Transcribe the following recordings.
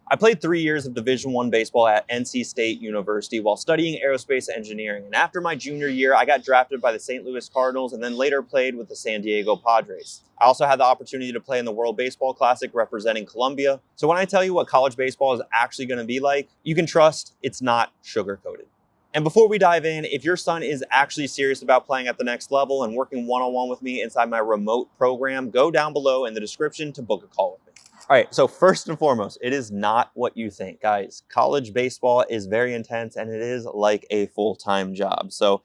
I played 3 years of Division I baseball at NC State University while studying aerospace engineering. And after my junior year, I got drafted by the St. Louis Cardinals and then later played with the San Diego Padres. I also had the opportunity to play in the World Baseball Classic representing Colombia. So when I tell you what college baseball is actually going to be like, you can trust it's not sugar-coated. And before we dive in, if your son is actually serious about playing at the next level and working one-on-one with me inside my remote program, go down below in the description to book a call with me. All right, so first and foremost, it is not what you think, guys. College baseball is very intense and it is like a full-time job. So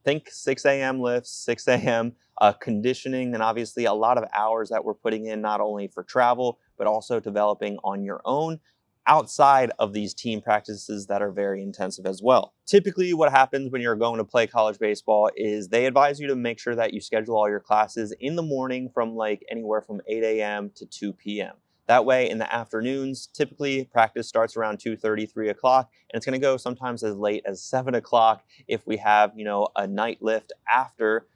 think 6 a.m. lifts, 6 a.m. Conditioning, and obviously a lot of hours that we're putting in not only for travel, but also developing on your own outside of these team practices that are very intensive as well. Typically what happens when you're going to play college baseball is they advise you to make sure that you schedule all your classes in the morning from like anywhere from 8 a.m. to 2 p.m. That way in the afternoons, typically practice starts around 2:30, 3 o'clock, and it's gonna go sometimes as late as 7 o'clock if we have, a night lift after,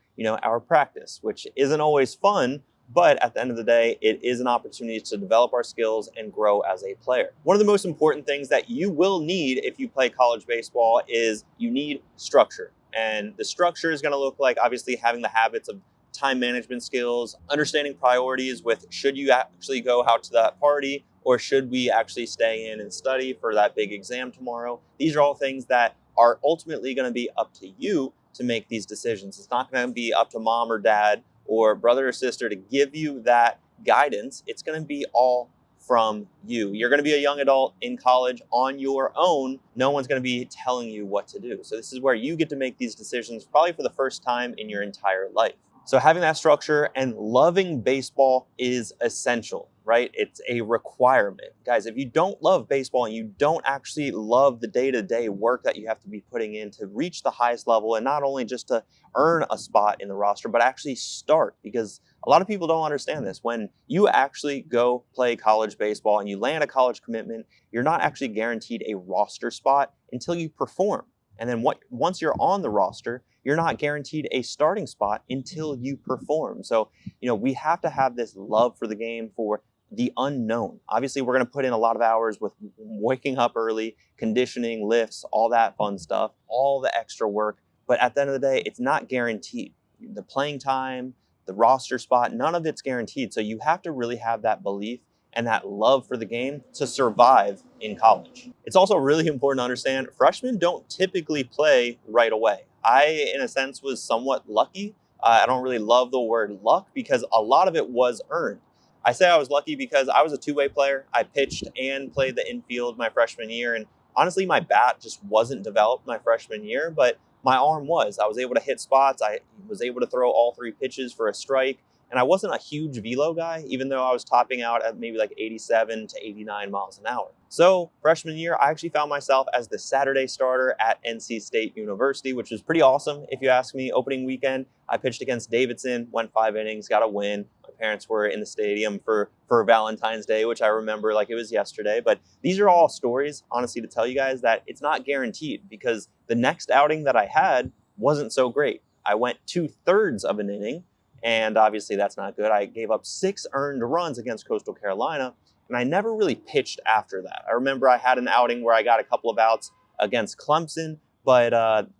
our practice, which isn't always fun, but at the end of the day, it is an opportunity to develop our skills and grow as a player. One of the most important things that you will need if you play college baseball is you need structure. And the structure is gonna look like obviously having the habits of time management skills, understanding priorities with should you actually go out to that party or should we actually stay in and study for that big exam tomorrow. These are all things that are ultimately going to be up to you to make these decisions. It's not going to be up to mom or dad or brother or sister to give you that guidance. It's going to be all from you. You're going to be a young adult in college on your own. No one's going to be telling you what to do. So this is where you get to make these decisions probably for the first time in your entire life. So having that structure and loving baseball is essential, right? It's a requirement. Guys, if you don't love baseball and you don't actually love the day-to-day work that you have to be putting in to reach the highest level and not only just to earn a spot in the roster, but actually start, because a lot of people don't understand this. When you actually go play college baseball and you land a college commitment, you're not actually guaranteed a roster spot until you perform. And then once you're on the roster, you're not guaranteed a starting spot until you perform. So, we have to have this love for the game, for the unknown. Obviously, we're going to put in a lot of hours with waking up early, conditioning, lifts, all that fun stuff, all the extra work. But at the end of the day, it's not guaranteed. The playing time, the roster spot, none of it's guaranteed. So you have to really have that belief and that love for the game to survive in college. It's also really important to understand freshmen don't typically play right away. I, in a sense, was somewhat lucky. I don't really love the word luck because a lot of it was earned. I say I was lucky because I was a two-way player. I pitched and played the infield my freshman year. And honestly, my bat just wasn't developed my freshman year, but my arm was. I was able to hit spots. I was able to throw all 3 pitches for a strike. And I wasn't a huge velo guy, even though I was topping out at maybe like 87 to 89 miles an hour. So freshman year, I actually found myself as the Saturday starter at NC State University, which was pretty awesome. If you ask me, opening weekend, I pitched against Davidson, went 5 innings, got a win. My parents were in the stadium for Valentine's Day, which I remember like it was yesterday. But these are all stories, honestly, to tell you guys that it's not guaranteed, because the next outing that I had wasn't so great. I went 2/3 of an inning, and obviously that's not good. I gave up 6 earned runs against Coastal Carolina, and I never really pitched after that. I remember I had an outing where I got a couple of outs against Clemson, but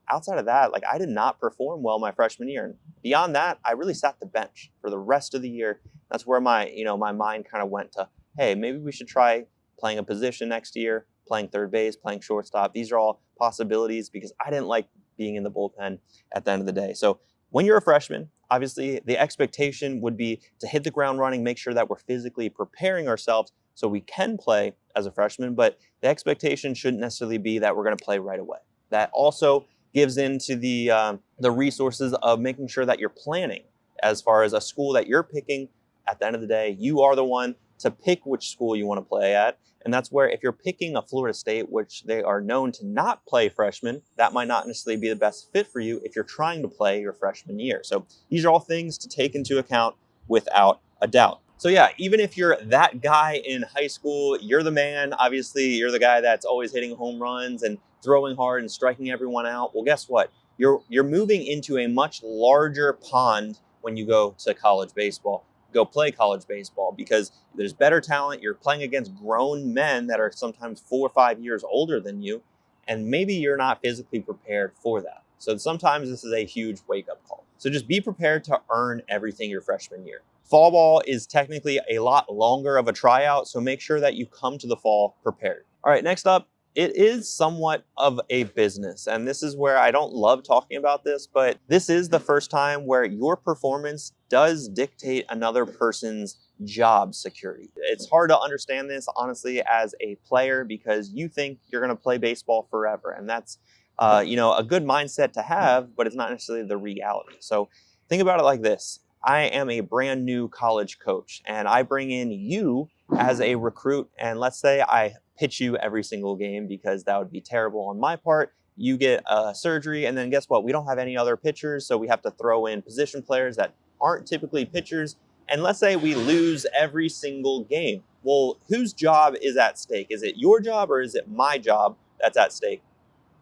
outside of that, I did not perform well my freshman year. And beyond that, I really sat the bench for the rest of the year. That's where my mind kind of went to, hey, maybe we should try playing a position next year, playing third base, playing shortstop. These are all possibilities because I didn't like being in the bullpen at the end of the day. So when you're a freshman, obviously the expectation would be to hit the ground running, make sure that we're physically preparing ourselves so we can play as a freshman, but the expectation shouldn't necessarily be that we're going to play right away. That also gives into the resources of making sure that you're planning as far as a school that you're picking. At the end of the day, you are the one to pick which school you want to play at. And that's where if you're picking a Florida State, which they are known to not play freshmen, that might not necessarily be the best fit for you if you're trying to play your freshman year. So these are all things to take into account without a doubt. So yeah, even if you're that guy in high school, you're the man. Obviously, you're the guy that's always hitting home runs and throwing hard and striking everyone out. Well, guess what? You're moving into a much larger pond when you go to college baseball. go play college baseball because there's better talent. You're playing against grown men that are sometimes 4 or 5 years older than you, and maybe you're not physically prepared for that. So sometimes this is a huge wake-up call. So just be prepared to earn everything your freshman year. Fall ball is technically a lot longer of a tryout, so make sure that you come to the fall prepared. All right, next up, it is somewhat of a business. And this is where I don't love talking about this, but this is the first time where your performance does dictate another person's job security. It's hard to understand this, honestly, as a player because you think you're going to play baseball forever. And that's, a good mindset to have, but it's not necessarily the reality. So think about it like this. I am a brand new college coach and I bring in you as a recruit. And let's say I pitch you every single game because that would be terrible on my part. You get surgery and then guess what? We don't have any other pitchers. So we have to throw in position players that aren't typically pitchers. And let's say we lose every single game. Well, whose job is at stake? Is it your job or is it my job that's at stake?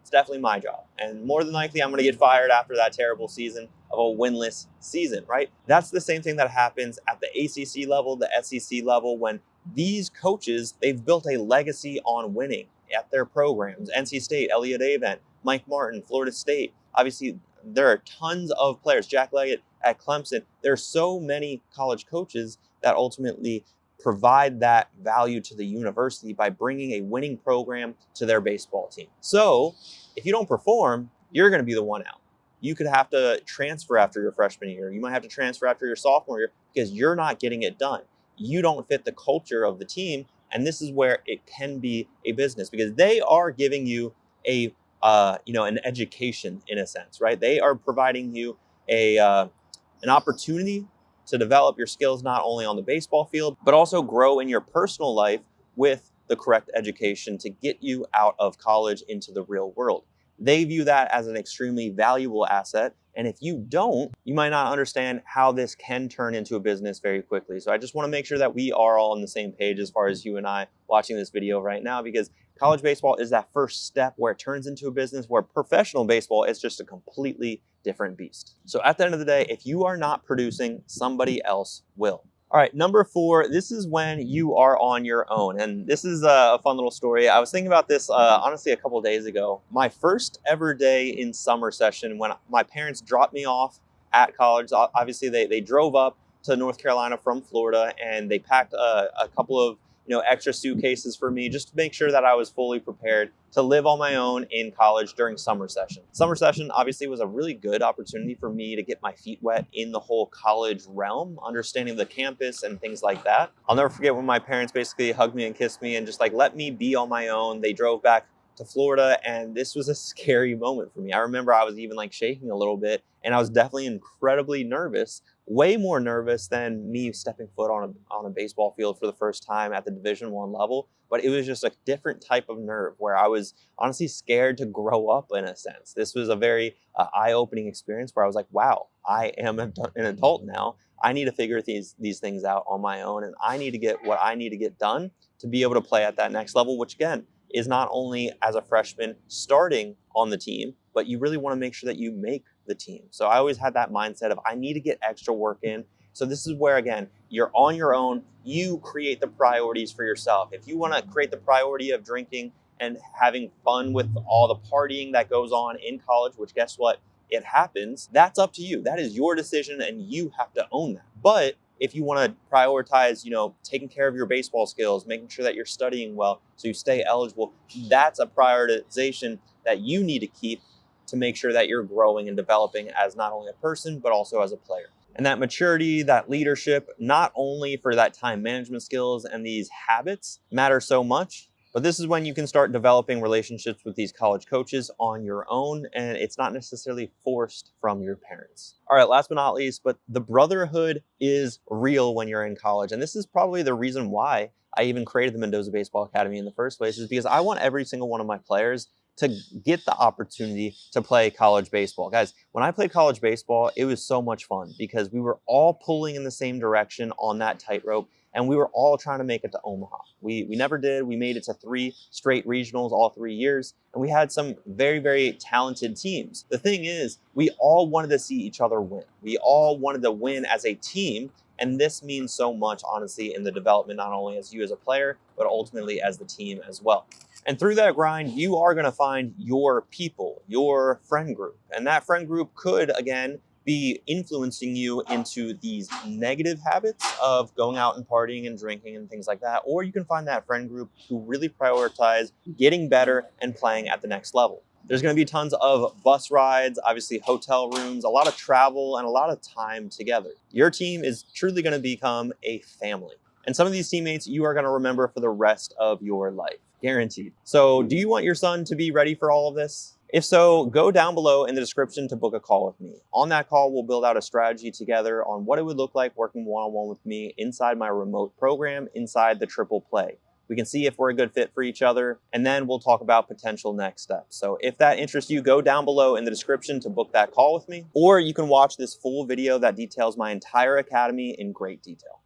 It's definitely my job. And more than likely, I'm going to get fired after that terrible season of a winless season, right? That's the same thing that happens at the ACC level, the SEC level, when these coaches, they've built a legacy on winning at their programs. NC State, Elliott Avent, Mike Martin, Florida State. Obviously, there are tons of players. Jack Leggett at Clemson. There are so many college coaches that ultimately provide that value to the university by bringing a winning program to their baseball team. So if you don't perform, you're going to be the one out. You could have to transfer after your freshman year. You might have to transfer after your sophomore year because you're not getting it done. You don't fit the culture of the team. And this is where it can be a business because they are giving you an education in a sense, right? They are providing you an opportunity to develop your skills not only on the baseball field, but also grow in your personal life with the correct education to get you out of college into the real world. They view that as an extremely valuable asset. And if you don't, you might not understand how this can turn into a business very quickly. So I just want to make sure that we are all on the same page as far as you and I watching this video right now, because college baseball is that first step where it turns into a business, where professional baseball is just a completely different beast. So at the end of the day, if you are not producing, somebody else will. All right, number 4, this is when you are on your own. And this is a fun little story. I was thinking about this, honestly, a couple of days ago. My first ever day in summer session when my parents dropped me off at college. Obviously, they drove up to North Carolina from Florida, and they packed a couple of extra suitcases for me just to make sure that I was fully prepared to live on my own in college during summer session. Summer session obviously was a really good opportunity for me to get my feet wet in the whole college realm, understanding the campus and things like that. I'll never forget when my parents basically hugged me and kissed me and just let me be on my own. They drove back to Florida, and this was a scary moment for me. I remember I was even shaking a little bit, and I was definitely incredibly nervous, way more nervous than me stepping foot on a baseball field for the first time at the Division I level. But it was just a different type of nerve where I was honestly scared to grow up in a sense. This was a very eye-opening experience where I was like, wow, I am an adult now. I need to figure these things out on my own, and I need to get what I need to get done to be able to play at that next level, which again, is not only as a freshman starting on the team, but you really want to make sure that you make the team. So I always had that mindset of I need to get extra work in. So this is where, again, you're on your own. You create the priorities for yourself. If you want to create the priority of drinking and having fun with all the partying that goes on in college, which guess what? It happens. That's up to you. That is your decision, and you have to own that. But if you want to prioritize, taking care of your baseball skills, making sure that you're studying well so you stay eligible, that's a prioritization that you need to keep to make sure that you're growing and developing as not only a person, but also as a player. And that maturity, that leadership, not only for that time management skills and these habits matter so much, but this is when you can start developing relationships with these college coaches on your own, and it's not necessarily forced from your parents. All right, last but not least, but the brotherhood is real when you're in college. And this is probably the reason why I even created the Mendoza Baseball Academy in the first place, is because I want every single one of my players to get the opportunity to play college baseball. Guys, when I played college baseball, it was so much fun because we were all pulling in the same direction on that tightrope, and we were all trying to make it to Omaha. We never did. We made it to 3 straight regionals all 3 years, and we had some very, very talented teams. The thing is, we all wanted to see each other win. We all wanted to win as a team, And this means so much, honestly, in the development, not only as you as a player, but ultimately as the team as well. And through that grind, you are going to find your people, your friend group. And that friend group could, again, be influencing you into these negative habits of going out and partying and drinking and things like that. Or you can find that friend group who really prioritize getting better and playing at the next level. There's going to be tons of bus rides, obviously hotel rooms, a lot of travel, and a lot of time together. Your team is truly going to become a family. And some of these teammates you are going to remember for the rest of your life, guaranteed. So do you want your son to be ready for all of this? If so, go down below in the description to book a call with me. On that call, we'll build out a strategy together on what it would look like working one-on-one with me inside my remote program, inside the triple play. We can see if we're a good fit for each other, and then we'll talk about potential next steps. So if that interests you, go down below in the description to book that call with me, or you can watch this full video that details my entire academy in great detail.